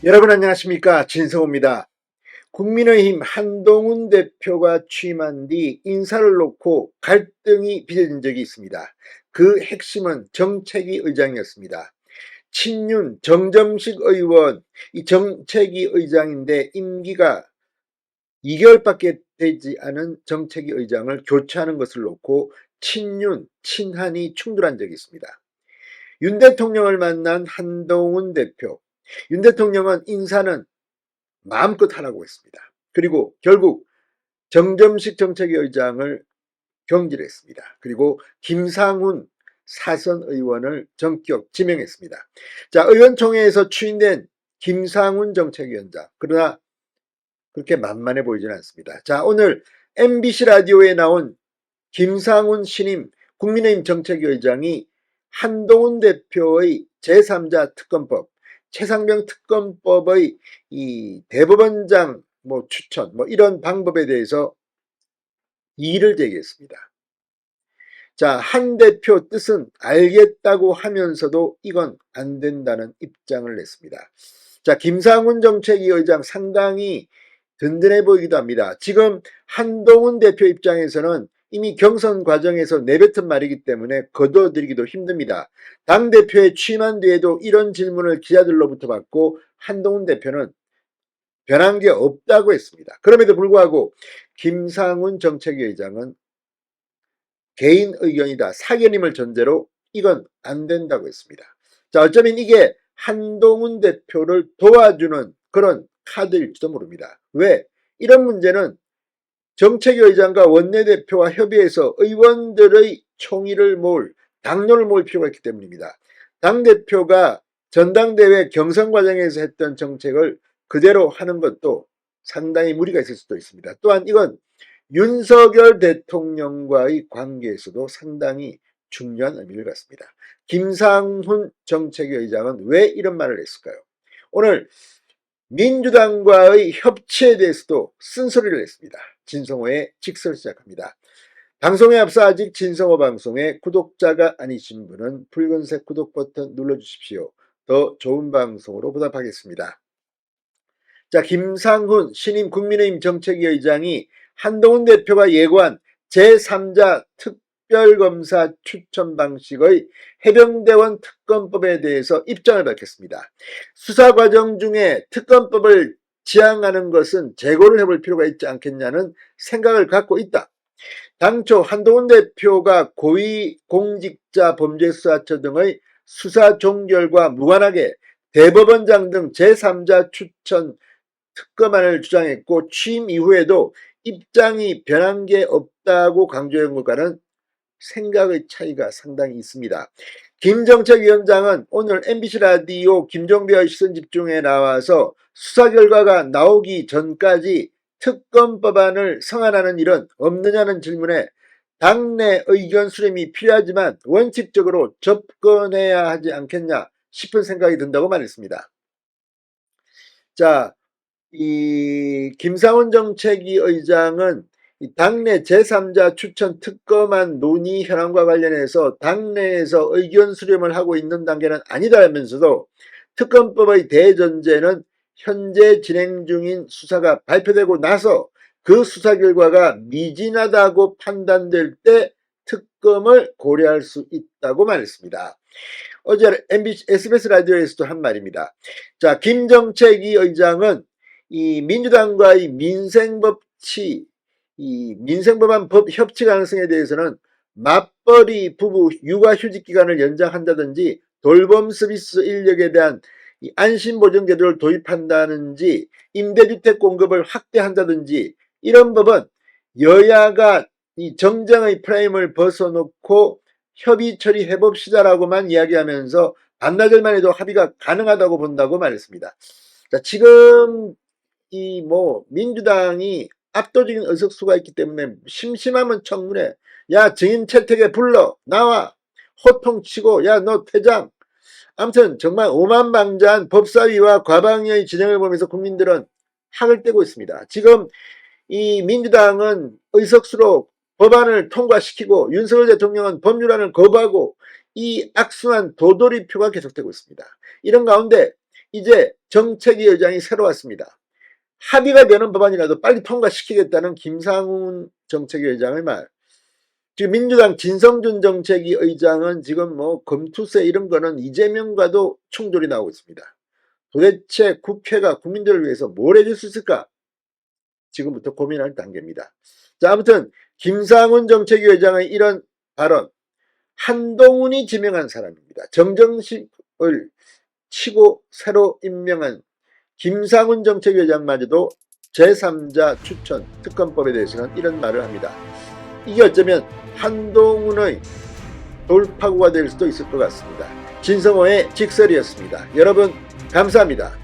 여러분 안녕하십니까, 진성호입니다. 국민의힘 한동훈 대표가 취임한 뒤 인사를 놓고 갈등이 빚어진 적이 있습니다. 그 핵심은 정책위 의장이었습니다. 친윤 정점식 의원, 이 정책위 의장인데 임기가 2개월밖에 되지 않은 정책위 의장을 교체하는 것을 놓고 친윤, 친한이 충돌한 적이 있습니다. 윤 대통령을 만난 한동훈 대표, 윤 대통령은 인사는 마음껏 하라고 했습니다. 그리고 결국 정점식 정책위 의장을 경질했습니다. 그리고 김상훈 사선 의원을 전격 지명했습니다. 자, 의원총회에서 추인된 김상훈 정책위원장. 그러나 그렇게 만만해 보이지는 않습니다. 자, 오늘 MBC 라디오에 나온 김상훈 신임 국민의힘 정책위 의장이 한동훈 대표의 제3자 특검법, 최상병 특검법의 이 대법원장 추천 이런 방법에 대해서 이의를 제기했습니다. 자, 한 대표 뜻은 알겠다고 하면서도 이건 안 된다는 입장을 냈습니다. 자, 김상훈 정책위 의장 상당히 든든해 보이기도 합니다. 지금 한동훈 대표 입장에서는 이미 경선 과정에서 내뱉은 말이기 때문에 거둬들이기도 힘듭니다. 당대표에 취임한 뒤에도 이런 질문을 기자들로부터 받고 한동훈 대표는 변한 게 없다고 했습니다. 그럼에도 불구하고 김상훈 정책위 의장은 개인 의견이다, 사견임을 전제로 이건 안 된다고 했습니다. 자, 어쩌면 이게 한동훈 대표를 도와주는 그런 카드일지도 모릅니다. 왜? 이런 문제는 정책위 의장과 원내대표와 협의해서 의원들의 총의를 모을, 당론을 모을 필요가 있기 때문입니다. 당대표가 전당대회 경선 과정에서 했던 정책을 그대로 하는 것도 상당히 무리가 있을 수도 있습니다. 또한 이건 윤석열 대통령과의 관계에서도 상당히 중요한 의미를 갖습니다. 김상훈 정책위 의장은 왜 이런 말을 했을까요? 오늘 민주당과의 협치에 대해서도 쓴소리를 냈습니다. 진성호의 직설 시작합니다. 방송에 앞서 아직 진성호 방송에 구독자가 아니신 분은 붉은색 구독 버튼 눌러주십시오. 더 좋은 방송으로 보답하겠습니다. 자, 김상훈 신임 국민의힘 정책위 의장이 한동훈 대표가 예고한 제3자 특별검사 추천 방식의 해병대원 특검법에 대해서 입장을 밝혔습니다. 수사 과정 중에 특검법을 지향하는 것은 재고를 해볼 필요가 있지 않겠냐는 생각을 갖고 있다. 당초 한동훈 대표가 고위공직자범죄수사처 등의 수사 종결과 무관하게 대법원장 등 제3자 추천 특검안을 주장했고 취임 이후에도 입장이 변한 게 없다고 강조한 것과는 생각의 차이가 상당히 있습니다. 김정책위원장은 오늘 MBC 라디오 김종배의 시선집중에 나와서 수사 결과가 나오기 전까지 특검법안을 성안하는 일은 없느냐는 질문에 당내 의견 수렴이 필요하지만 원칙적으로 접근해야 하지 않겠냐 싶은 생각이 든다고 말했습니다. 자, 이 김상훈 정책위 의장은 당내 제3자 추천 특검안 논의 현황과 관련해서 당내에서 의견 수렴을 하고 있는 단계는 아니다면서도 특검법의 대전제는 현재 진행 중인 수사가 발표되고 나서 그 수사 결과가 미진하다고 판단될 때 특검을 고려할 수 있다고 말했습니다. 어제 MBC, SBS 라디오에서도 한 말입니다. 자, 김정책위 의장은 이 민주당과의 민생법안 법 협치 가능성에 대해서는 맞벌이 부부 육아휴직 기간을 연장한다든지 돌봄 서비스 인력에 대한 안심보장 제도를 도입한다든지 임대주택 공급을 확대한다든지 이런 법은 여야가 이 정쟁의 프레임을 벗어놓고 협의 처리해봅시다라고만 이야기하면서 반나절만 해도 합의가 가능하다고 본다고 말했습니다. 자, 지금 민주당이 압도적인 의석수가 있기 때문에 심심하면 청문회, 야 증인 채택에 불러 나와 호통치고 야 너 퇴장. 아무튼 정말 오만방자한 법사위와 과방위의 진행을 보면서 국민들은 학을 떼고 있습니다. 지금 이 민주당은 의석수로 법안을 통과시키고 윤석열 대통령은 법률안을 거부하고 이 악순환 도돌이표가 계속되고 있습니다. 이런 가운데 이제 정책위 의장이 새로 왔습니다. 합의가 되는 법안이라도 빨리 통과시키겠다는 김상훈 정책위 의장의 말. 지금 민주당 진성준 정책위 의장은 지금 뭐 검투세 이런 거는 이재명과도 충돌이 나오고 있습니다. 도대체 국회가 국민들을 위해서 뭘 해줄 수 있을까? 지금부터 고민할 단계입니다. 자, 아무튼 김상훈 정책위 의장의 이런 발언, 한동훈이 지명한 사람입니다. 정정식을 치고 새로 임명한 김상훈 정책위 의장마저도 제3자 추천 특검법에 대해서는 이런 말을 합니다. 이게 어쩌면 한동훈의 돌파구가 될 수도 있을 것 같습니다. 진성호의 직설이었습니다. 여러분 감사합니다.